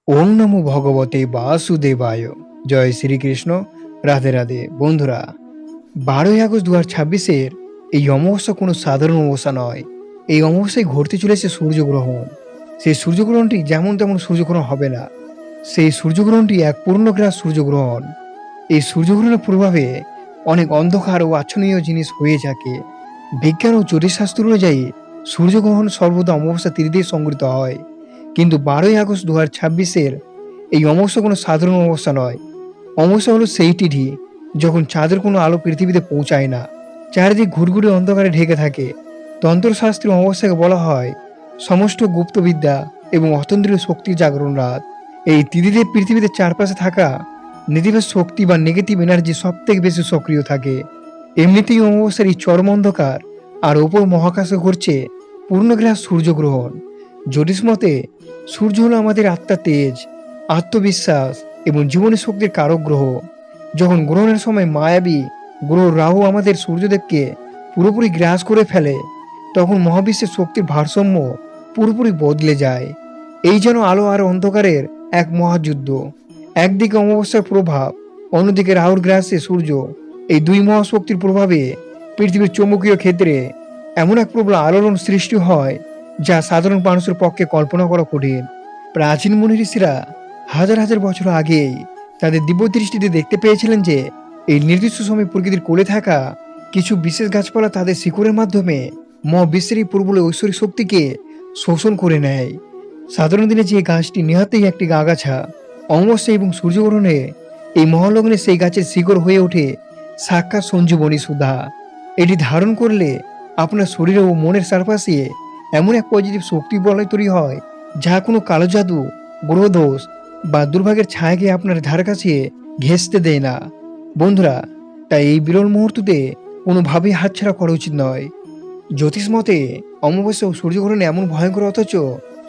ওং নমো ভগবতে বাসুদেবায়। জয় শ্রীকৃষ্ণ। রাধে রাধে বন্ধুরা। 12ই আগস্ট 2026-এর এই অমাবস্যা কোনো সাধারণ অমাবস্যা নয়। এই অমাবস্যায় ঘটতে চলেছে সূর্যগ্রহণ। সেই সূর্যগ্রহণটি যেমন তেমন সূর্যগ্রহণ হবে না। সেই সূর্যগ্রহণটি এক পূর্ণগ্রাস সূর্যগ্রহণ। এই সূর্যগ্রহণের প্রভাবে অনেক অন্ধকার ও আচ্ছনীয় জিনিস হয়ে থাকে। বিজ্ঞান ও জ্যোতিষশাস্ত্র অনুযায়ী সূর্যগ্রহণ সর্বদা অমাবস্যা তিথিতে সংঘটিত হয়। কিন্তু 12ই আগস্ট 2026-এর এই অমাবস্যা কোনো সাধারণ অমাবস্যা নয়। অমাবস্যা হলো সেই তিথি যখন চাঁদের কোনো আলো পৃথিবীতে পৌঁছায় না, চারিদিক ঘুরঘুরে অন্ধকারে ঢেকে থাকে। তন্ত্রশাস্ত্রে অমাবস্যাকে বলা হয় সমস্ত গুপ্তবিদ্যা এবং অতন্ত্রীয় শক্তির জাগরণ রাত। এই তিথিতে পৃথিবীতে চারপাশে থাকা নেতিবাচক শক্তি বা নেগেটিভ এনার্জি সব থেকে বেশি সক্রিয় থাকে। এমনিতেই অমাবস্যার এই চরম অন্ধকার আর ওপর মহাকাশে ঘটছে পূর্ণগ্রাস সূর্যগ্রহণ। জ্যোতিষ মতে সূর্য হলো আমাদের আত্মার তেজ, আত্মবিশ্বাস এবং জীবনী শক্তির কারক গ্রহ। যখন গ্রহণের সময় মায়াবী গ্রহ রাহু আমাদের সূর্যদেবকে পুরোপুরি গ্রাস করে ফেলে, তখন মহাবিশ্বের শক্তির ভারসাম্য পুরোপুরি বদলে যায়। এই যেন আলো আর অন্ধকারের এক মহাযুদ্ধ। একদিকে অমাবস্যার প্রভাব, অন্যদিকে রাহুর গ্রাসে সূর্য। এই দুই মহাশক্তির প্রভাবে পৃথিবীর চৌম্বকীয় ক্ষেত্রে এমন এক প্রবল আলোড়ন সৃষ্টি হয় যা সাধারণ মানুষের পক্ষে কল্পনা করা কঠিন। প্রাচীন মুনি ঋষিরা হাজার হাজার বছর আগেই তাদের দিব্য দৃষ্টিতে দেখতে পেয়েছিলেন যে এই নির্দিষ্ট সময় প্রকৃতির কোলে থাকা কিছু বিশেষ গাছপালা তাদের শিকড়ের মাধ্যমে মহাবিশ্বের এই প্রবল ঐশ্বরিক শক্তিকে শোষণ করে নেয়। সাধারণ দিনে যে গাছটি নেহাতেই একটি আগাছা, অমাবস্যা এবং সূর্যগ্রহণে এই মহালগ্নে সেই গাছের শিকড় হয়ে ওঠে সাক্ষাৎ সঞ্জীবনী সুধা। এটি ধারণ করলে আপনার শরীর ও মনের চারপাশে এমন এক পজিটিভ শক্তি বলয় তৈরি হয় যা কোনো কালো জাদু, গ্রহদোষ বা দুর্ভাগ্যের ছায়াকে আপনার ধারে কাছে ঘেঁষতে দেয় না। বন্ধুরা, তাই এই বিরল মুহূর্ততে কোনোভাবেই হাতছাড়া করা উচিত নয়। জ্যোতিষ মতে অমাবস্যা ও সূর্যগ্রহণ এমন ভয়ঙ্কর অথচ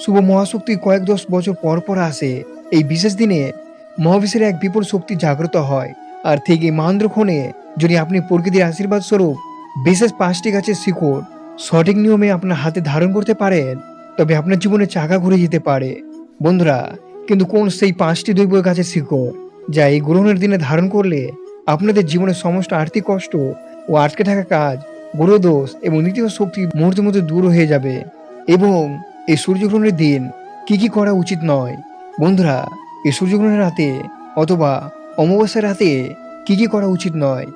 শুভ মহাশক্তি কয়েক 10 বছর পর পর আসে। এই বিশেষ দিনে মহাবিশ্বের এক বিপুল শক্তি জাগ্রত হয়। আর ঠিক এই মহেন্দ্রক্ষণে যদি আপনি প্রকৃতির আশীর্বাদ স্বরূপ বিশেষ 5টি গাছের শিকড় সঠিক নিয়মে আপনার হাতে ধারণ করতে পারেন, তবে আপনার জীবনে চাকা ঘুরে যেতে পারে। বন্ধুরা, কিন্তু কোন সেই 5টি দৈব গাছের শিকড় যা এই গ্রহণের দিনে ধারণ করলে আপনাদের জীবনের সমস্ত আর্থিক কষ্ট ও আটকে থাকা কাজ, গ্রহদোষ এবং নেতিবাচক শক্তি মুহূর্তের মধ্যে দূর হয়ে যাবে? এবং এই সূর্যগ্রহণের দিন কি কি করা উচিত নয়? বন্ধুরা, এই সূর্যগ্রহণের রাতে অথবা অমাবস্যার রাতে কি কি করা উচিত নয়?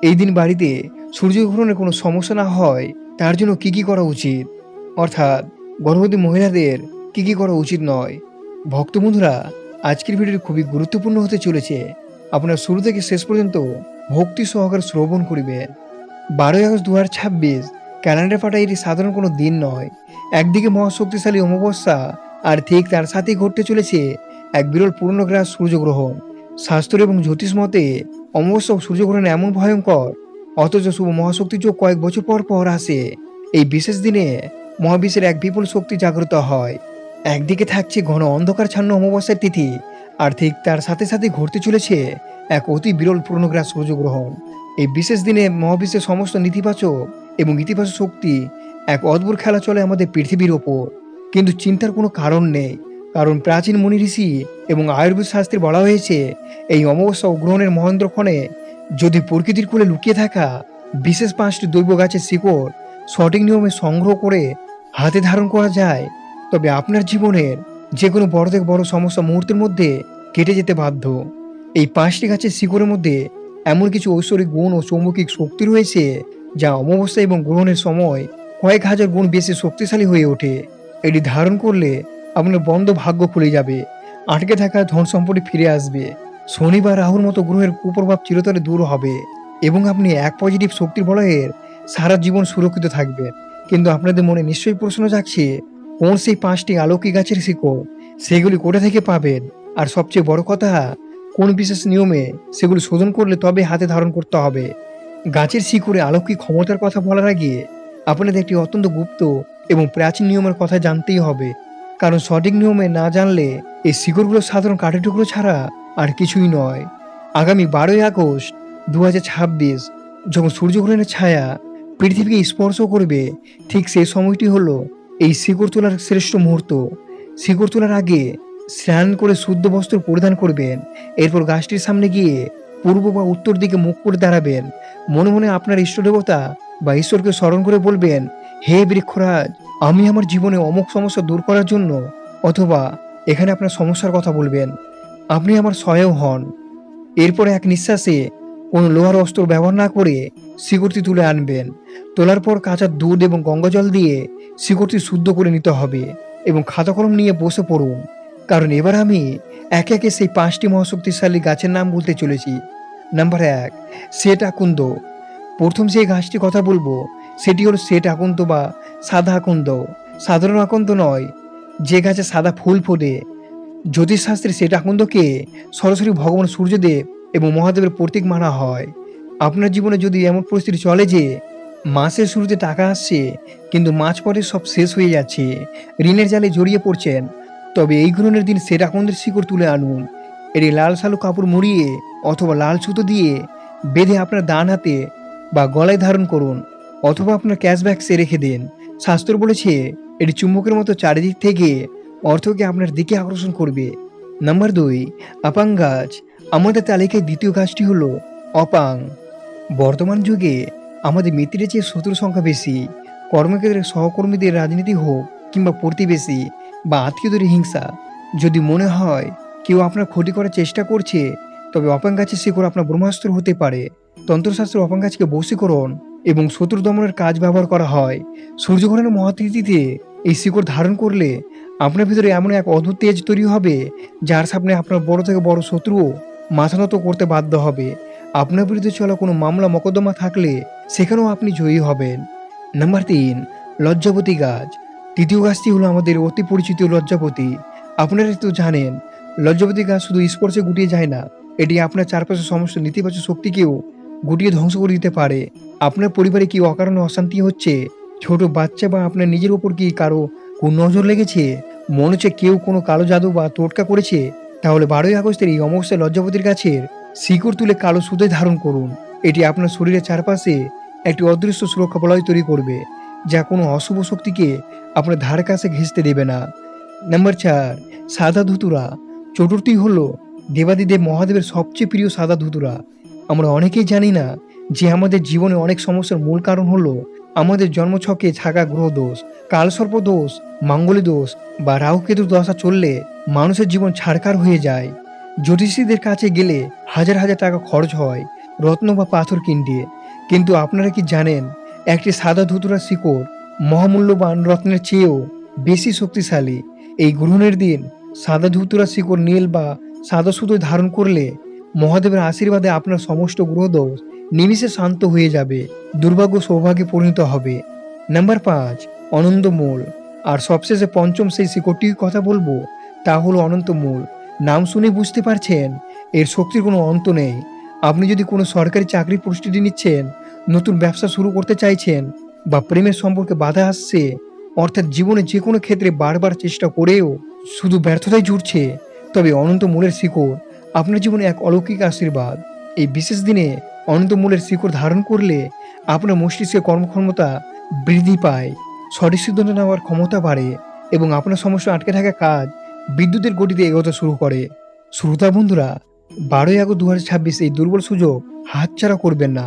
এই দিন বাড়িতে সূর্যগ্রহণের কোনো সমস্যা না হয় তার জন্য কি কি করা উচিত, অর্থাৎ গর্ভবতী মহিলাদের কি কি করা উচিত নয়? ভক্ত বন্ধুরা, আজকের ভিডিওটি খুবই গুরুত্বপূর্ণ হতে চলেছে। আপনারা শুরু থেকে শেষ পর্যন্ত ভক্তি সহকারে শ্রবণ করিবেন। 12ই আগস্ট 2026 ক্যালেন্ডার পাটা এটি সাধারণ কোনো দিন নয়। একদিকে মহাশক্তিশালী অমাবস্যা, আর ঠিক তার সাথেই ঘটতে চলেছে এক বিরল পূর্ণগ্রাস সূর্যগ্রহণ। শাস্ত্র এবং জ্যোতিষ মতে অমাবস্যা ও সূর্যগ্রহণ এমন ভয়ঙ্কর অথচ শুভ মহাশক্তির যোগ কয়েক বছর পর পর আসে। এই বিশেষ দিনে মহাবিশ্বের এক বিপুল শক্তি জাগ্রত হয়। একদিকে থাকছে ঘন অন্ধকার ছান্ন অমাবস্যার তিথি, আর ঠিক তার সাথে সাথে ঘটতে চলেছে এক অতি বিরল পূর্ণগ্রাস সূর্যগ্রহণ। এই বিশেষ দিনে মহাবিশ্বের সমস্ত নেতিবাচক এবং ইতিবাচক শক্তি এক অদ্ভুত খেলা চলে আমাদের পৃথিবীর ওপর। কিন্তু চিন্তার কোনো কারণ নেই, কারণ প্রাচীন মুনি ঋষি এবং আয়ুর্বেদ শাস্ত্রে বলা হয়েছে এই অমাবস্যা ও গ্রহণের মহেন্দ্রক্ষণে যদি প্রকৃতির কোলে লুকিয়ে থাকা বিশেষ 5টি দৈব গাছের শিকড় সঠিক নিয়মে সংগ্রহ করে হাতে ধারণ করা যায়, তবে আপনার জীবনের যে কোনো বড় থেকে বড় সমস্যা মুহূর্তের মধ্যে কেটে যেতে বাধ্য। এই 5টি গাছের শিকড়ের মধ্যে এমন কিছু ঐশ্বরিক গুণ ও চৌম্বকিক শক্তি রয়েছে যা অমাবস্যা এবং গ্রহণের সময় কয়েক হাজার গুণ বেশি শক্তিশালী হয়ে ওঠে। এটি ধারণ করলে আপনার বন্ধ ভাগ্য খুলে যাবে, আটকে থাকা ধন সম্পত্তি ফিরে আসবে, শনি বা রাহুর মতো গ্রহের কুপ্রভাব চিরতরে দূর হবে এবং আপনি এক পজিটিভ শক্তির বলয়ের সারা জীবন সুরক্ষিত থাকবেন। কিন্তু আপনাদের মনে নিশ্চয়ই প্রশ্ন জাগছে, কোন সেই 5টি আলোকিক গাছের শিকড়, সেগুলি কোথা থেকে পাবেন? আর সবচেয়ে বড় কথা, কোন বিশেষ নিয়মে সেগুলি শোধন করলে তবে হাতে ধারণ করতে হবে? গাছের শিকড়ে অলৌকিক ক্ষমতার কথা বলার আগে আপনাদের একটি অত্যন্ত গুপ্ত এবং প্রাচীন নিয়মের কথা জানতেই হবে, কারণ সঠিক নিয়মে না জানলে এই শিকড়গুলো সাধারণ কাঠের টুকরো ছাড়া আর কিছুই নয়। আগামী 12ই আগস্ট 2026 যখন সূর্যগ্রহণের ছায়া পৃথিবীকে স্পর্শ করবে, ঠিক সেই সময়টি হলো এই শিকড় তোলার শ্রেষ্ঠ মুহূর্ত। শিকড় তোলার আগে স্নান করে শুদ্ধ বস্ত্র পরিধান করবেন। এরপর গাছটির সামনে গিয়ে পূর্ব বা উত্তর দিকে মুখ করে দাঁড়াবেন। মনে মনে আপনার ইষ্টদেবতা বা ঈশ্বরকে স্মরণ করে বলবেন, হে বৃক্ষরাজ, আমি আমার জীবনে অমুক সমস্যা দূর করার জন্য, অথবা এখানে আপনার সমস্যার কথা বলবেন, আপনি আমার সহায় হন। এরপরে এক নিঃশ্বাসে কোনো লোহার অস্ত্র ব্যবহার না করে শিকড়টি তুলে আনবেন। তোলার পর কাঁচা দুধ এবং গঙ্গা জল দিয়ে শিকড়টি শুদ্ধ করে নিতে হবে এবং খাতা কলম নিয়ে বসে পড়ুন। কারণ এবার আমি একে একে সেই ৫টি মহাশক্তিশালী গাছের নাম বলতে চলেছি। নাম্বার ১, শ্বেত আকন্দ। প্রথম যে গাছটির কথা বলবো সেটি হলো শ্বেত আকন্দ বা সাদা আকন্দ। সাধারণ আকন্দ নয়, যে গাছে সাদা ফুল ফোটে। জ্যোতিষশাস্ত্রে শ্বেত আকন্দকে সরাসরি ভগবান সূর্যদেব এবং মহাদেবের প্রতীক মানা হয়। আপনার জীবনে যদি এমন পরিস্থিতি চলে যে মাসের শুরুতে টাকা আসছে কিন্তু মাঝপথে সব শেষ হয়ে যাচ্ছে, ঋণের জালে জড়িয়ে পড়ছেন, তবে এই গ্রহণের দিন শ্বেত আকন্দের শিকড় তুলে আনুন। এটি লাল শালু কাপড় মুড়িয়ে অথবা লাল সুতো দিয়ে বেঁধে আপনার ডান হাতে বা গলায় ধারণ করুন, অথবা আপনার ক্যাশ ব্যাগসে রেখে দিন। শাস্ত্র বলেছে এটি চুম্বকের মতো চারিদিক থেকে অর্থকে আপনার দিকে আকর্ষণ করবে। নাম্বার ২, আপাং গাছ। আমাদের তালিকায় দ্বিতীয় গাছটি হলো অপাং। বর্তমান যুগে আমাদের মিত্রের চেয়ে শত্রুর সংখ্যা বেশি। কর্মক্ষেত্রে সহকর্মীদের রাজনীতি হোক কিংবা প্রতিবেশী বা আত্মীয়দের হিংসা, যদি মনে হয় কেউ আপনার ক্ষতি করার চেষ্টা করছে, তবে অপাং গাছের শিকড় আপনার ব্রহ্মাস্ত্র হতে পারে। তন্ত্রশাস্ত্রে অপাং গাছকে বশীকরণ এবং শত্রু দমনের কাজ ব্যবহার করা হয়। সূর্যগ্রহণের মহাতিথিতে এই শিকড় ধারণ করলে আপনার ভিতরে এমন এক অদ্ভুত তেজ তৈরি হবে, যার সামনে আপনার বড় থেকে বড় শত্রুও মাথা নত করতে বাধ্য হবে। আপনার বিরুদ্ধে চলা কোনো মামলা মকদ্দমা থাকলে সেখানেও আপনি জয়ী হবেন। নাম্বার ৩, লজ্জাপতি গাছ। তৃতীয় গাছটি হলো আমাদের অতি পরিচিত লজ্জাপতি। আপনারা তো জানেন, লজ্জাপতি গাছ শুধু স্পর্শে গুটিয়ে যায় না, এটি আপনার চারপাশের সমস্ত নেতিবাচক শক্তিকেও গুটিয়ে ধ্বংস করে দিতে পারে। আপনার পরিবারে কি অকারণে অশান্তি হচ্ছে, ছোট বাচ্চা বা আপনার নিজের উপর কি কারো নজর লেগেছে, মনে হচ্ছে কেউ কোনো কালো জাদু বা টোটকা করেছে, তাহলে ১২ই আগস্টের এই অমাবস্যায় লজ্জাপতির গাছের শিকড় তুলে কালো সুতোয় ধারণ করুন। এটি আপনার শরীরের চারপাশে একটি অদৃশ্য সুরক্ষা বলয় তৈরি করবে, যা কোনো অশুভ শক্তিকে আপনার ধারে কাছে ঘেঁষতে দেবে না। নাম্বার ৪, সাদা ধুতুরা। চতুর্থী হলো দেবাদিদেব মহাদেবের সবচেয়ে প্রিয় সাদা ধুতুরা। আমরা অনেকেই জানি না যে আমাদের জীবনে অনেক সমস্যার মূল কারণ হলো আমাদের জন্মছকে থাকা গ্রহ দোষ। কালসর্প দোষ, মাঙ্গলিক দোষ বা রাহুকেতুর দশা চললে মানুষের জীবন ছারখার হয়ে যায়। জ্যোতিষীদের কাছে গেলে হাজার হাজার টাকা খরচ হয় রত্ন বা পাথর কিনতে। কিন্তু আপনারা কি জানেন, একটি সাদা ধুতুরা শিকড় মহামূল্যবান রত্নের চেয়েও বেশি শক্তিশালী। এই গ্রহণের দিন সাদা ধুতুরা শিকড় নীল বা সাদা সুতোয় ধারণ করলে মহাদেবের আশীর্বাদে আপনার সমস্ত গ্রহদোষ নিমিষে শান্ত হয়ে যাবে, দুর্ভাগ্য সৌভাগ্যে পরিণত হবে। নাম্বার ৫, অনন্তমূল। আর সবশেষে পঞ্চম সেই শিকড়টির কথা বলবো, তা হলো অনন্তমূল। নাম শুনে বুঝতে পারছেন এর শক্তির কোনো অন্ত নেই। আপনি যদি কোনো সরকারি চাকরির প্রস্তুতি নিচ্ছেন, নতুন ব্যবসা শুরু করতে চাইছেন, বা প্রেমের সম্পর্কে বাধা আসছে, অর্থাৎ জীবনে যে কোনো ক্ষেত্রে বারবার চেষ্টা করেও শুধু ব্যর্থতাই জুটছে, তবে অনন্ত মূলের শিকড় আপনার জীবনে এক অলৌকিক আশীর্বাদ। এই বিশেষ দিনে অনন্ত মূলের শিকড় ধারণ করলে আপনার মস্তিষ্কের কর্মক্ষমতা বৃদ্ধি পায়, সঠিক সিদ্ধান্ত নেওয়ার ক্ষমতা বাড়ে এবং আপনার সমস্যা আটকে থাকা কাজ বিদ্যুতের গতিতে এগোতে শুরু করে। শ্রোতা বন্ধুরা, ১২ই আগস্ট ২০২৬ এই দুর্বল সুযোগ হাতছাড়া করবেন না।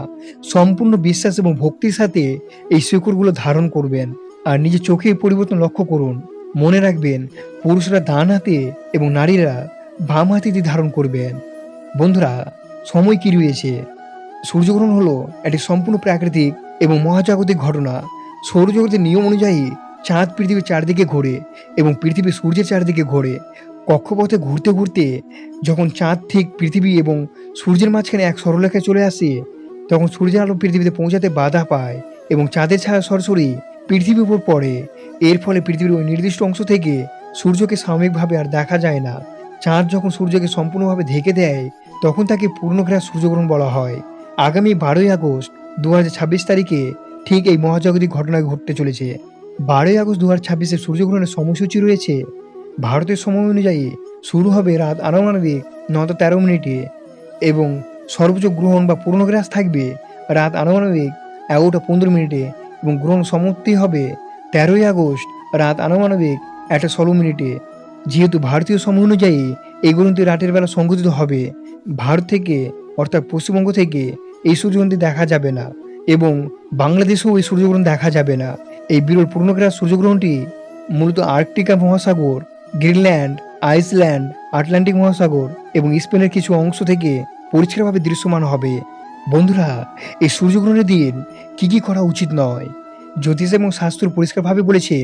সম্পূর্ণ বিশ্বাস এবং ভক্তির সাথে এই শিকড়গুলো ধারণ করবেন আর নিজের চোখে পরিবর্তন লক্ষ্য করুন। মনে রাখবেন, পুরুষরা ডান হাতে এবং নারীরা বাম হাতে দিয়ে ধারণ করবেন। বন্ধুরা, সময় কি রয়েছে? সূর্যগ্রহণ হলো একটি সম্পূর্ণ প্রাকৃতিক এবং মহাজাগতিক ঘটনা। সৌরজগতের নিয়ম অনুযায়ী চাঁদ পৃথিবীর চারদিকে ঘোরে এবং পৃথিবী সূর্যের চারদিকে ঘোরে। কক্ষপথে ঘুরতে ঘুরতে যখন চাঁদ ঠিক পৃথিবী এবং সূর্যের মাঝখানে এক সরলরেখায় চলে আসে, তখন সূর্যের আলো পৃথিবীতে পৌঁছাতে বাধা পায় এবং চাঁদের ছায়া সরাসরি পৃথিবীর উপর পড়ে। এর ফলে পৃথিবীর ওই নির্দিষ্ট অংশ থেকে সূর্যকে সাময়িকভাবে আর দেখা যায় না। চাঁদ যখন সূর্যকে সম্পূর্ণভাবে ঢেকে দেয়, তখন তাকে পূর্ণগ্রাস সূর্যগ্রহণ বলা হয়। আগামী ১২ই আগস্ট ২০২৬ তারিখে ঠিক এই মহাজাগতিক ঘটনা ঘটতে চলেছে। ১২ই আগস্ট ২০২৬ সূর্যগ্রহণের সময়সূচি রয়েছে ভারতের সময় অনুযায়ী শুরু হবে রাত আনুমানিক ৯টা ১৩ মিনিটে এবং সর্বোচ্চ গ্রহণ বা পূর্ণগ্রাস থাকবে রাত আনুমানিক ১১টা ১৫ মিনিটে এবং গ্রহণ সমাপ্তি হবে ১৩ই আগস্ট রাত আনুমানিক ১টা ১৬ মিনিটে। যেহেতু ভারতীয় সময় অনুযায়ী এই গ্রহণটি রাতের বেলা সংঘটিত হবে, ভারত থেকে অর্থাৎ পশ্চিমবঙ্গ থেকে এই সূর্যগ্রহণটি দেখা যাবে না এবং বাংলাদেশেও এই সূর্যগ্রহণ দেখা যাবে না। এই বিরল পূর্ণগ্রাস সূর্যগ্রহণটি মূলত আর্কটিকা মহাসাগর, গ্রিনল্যান্ড, আইসল্যান্ড, আটলান্টিক মহাসাগর এবং স্পেনের কিছু অংশ থেকে পরিষ্কারভাবে দৃশ্যমান হবে। বন্ধুরা, এই সূর্যগ্রহণের দিন কি করা উচিত নয়? জ্যোতিষ এবং শাস্ত্র পরিষ্কারভাবে বলেছে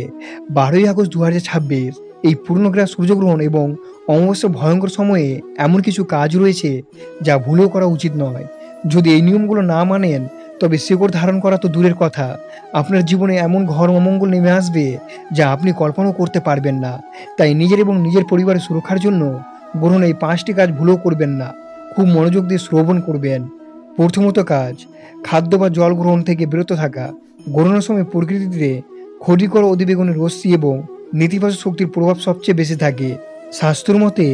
12ই আগস্ট 2026 এই পূর্ণগ্রাস সূর্যগ্রহণ এবং অমাবস্যার ভয়ঙ্কর সময়ে এমন কিছু কাজ রয়েছে যা ভুলেও করা উচিত নয়। যদি এই নিয়মগুলো না মানেন তবে শিকড় ধারণ করা তো দূরের কথা, আপনার জীবনে এমন ঘোর অমঙ্গল নেমে আসবে যা আপনি কল্পনাও করতে পারবেন না। তাই নিজের এবং নিজের পরিবারের সুরক্ষার জন্য গ্রহণ এই 5টি কাজ ভুলেও করবেন না। খুব মনোযোগ দিয়ে শ্রবণ করবেন। প্রথমত কাজ, খাদ্য বা জল গ্রহণ থেকে বিরত থাকা। গ্রহণের সময় প্রকৃতিতে ক্ষতিকর অতিবেগুনের রশ্মি এবং নেতিবাচক শক্তির প্রভাব সবচেয়ে বেশি থাকে। শাস্ত্র মতে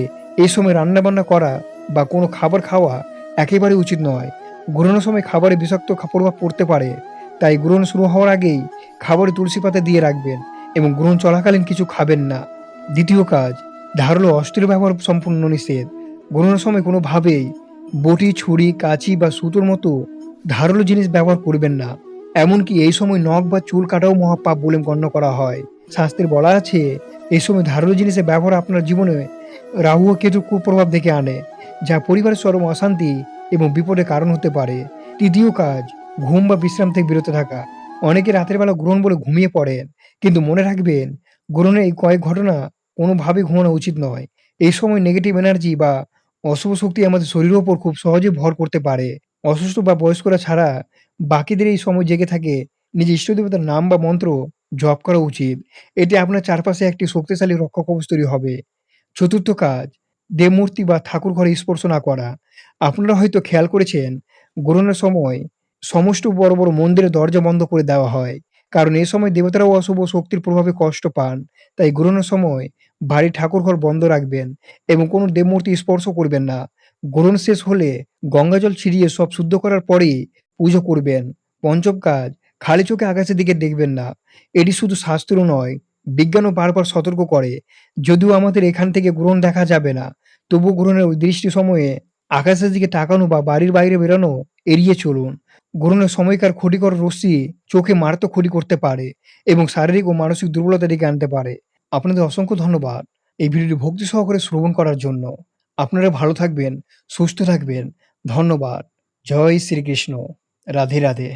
এই সময় রান্নাবান্না করা বা কোনো খাবার খাওয়া একেবারে উচিত নয়। গ্রহণের সময় খাবারে বিষাক্ত প্রভাব পড়তে পারে, তাই গ্রহণ শুরু হওয়ার আগেই খাবারে তুলসী পাতা দিয়ে রাখবেন এবং গ্রহণ চলাকালীন কিছু খাবেন না। দ্বিতীয় কাজ, ধারালো অস্ত্রের ব্যবহার সম্পূর্ণ নিষেধ। গ্রহণের সময় কোনোভাবেই বটি, ছুরি, কাঁচি বা সুতোর মতো ধারালো জিনিস ব্যবহার করবেন না। এমনকি এই সময় নখ বা চুল কাটাও মহাপাপ বলে গণ্য করা হয়। শাস্ত্রে বলা আছে এই সময় ধারালো জিনিসের ব্যবহার আপনার জীবনে রাহু ও কেতুর কুপ্রভাব ডেকে আনে, যা পরিবারের চরম অশান্তি এবং বিপদের কারণ হতে পারে। তৃতীয় কাজ, ঘুম বা বিশ্রাম থেকে বিরত থাকা। অনেকে রাতের বেলা গ্রহণ বলে ঘুমিয়ে পড়েন, কিন্তু মনে রাখবেন গ্রহণের এই কয়েক ঘটনা কোনোভাবেই ঘুমানো উচিত নয়। এই সময় নেগেটিভ এনার্জি বা অশুভ শক্তি আমাদের শরীরের ওপর খুব সহজে ভর করতে পারে। অসুস্থ বা বয়স্করা ছাড়া বাকিদের এই সময় জেগে থাকে নিজের ইষ্ট দেবতার নাম বা মন্ত্র জপ করা উচিত। এতে আপনার চারপাশে একটি শক্তিশালী রক্ষা কবচ তৈরি হবে। চতুর্থ কাজ, দেবমূর্তি বা ঠাকুর ঘরে স্পর্শ না করা। আপনারা হয়তো খেয়াল করেছেন গ্রহণের সময় সমস্ত বড় বড় মন্দিরের দরজা বন্ধ করে দেওয়া হয়, কারণ এই সময় দেবতারাও অশুভ শক্তির প্রভাবে কষ্ট পান। তাই গ্রহণের সময় বাড়ির ঠাকুর ঘর বন্ধ রাখবেন এবং কোনো দেবমূর্তি স্পর্শ করবেন না। গ্রহণ শেষ হলে গঙ্গাজল ছিটিয়ে সব শুদ্ধ করার পরেই পুজো করবেন। পঞ্চম কাজ, খালি চোখে আকাশের দিকে দেখবেন না। এটি শুধু শাস্ত্র নয়, বিজ্ঞানও বারবার সতর্ক করে। যদিও আমাদের এখান থেকে গ্রহণ দেখা যাবে না, তবুও গ্রহণের ওই দৃষ্টি সময়ে আকাশের দিকে তাকানো বা বাড়ির বাইরে বেরোনো এড়িয়ে চলুন। গ্রহণের সময়কার ক্ষতিকর রশ্মি চোখে মারাত্মক ক্ষতি করতে পারে এবং শারীরিক ও মানসিক দুর্বলতা ডেকে আনতে পারে। আপনাদের অসংখ্য ধন্যবাদ এই ভিডিওটি ভক্তি সহকারে শ্রবণ করার জন্য। আপনারা ভালো থাকবেন, সুস্থ থাকবেন। ধন্যবাদ। জয় শ্রীকৃষ্ণ। রাধে রাধে।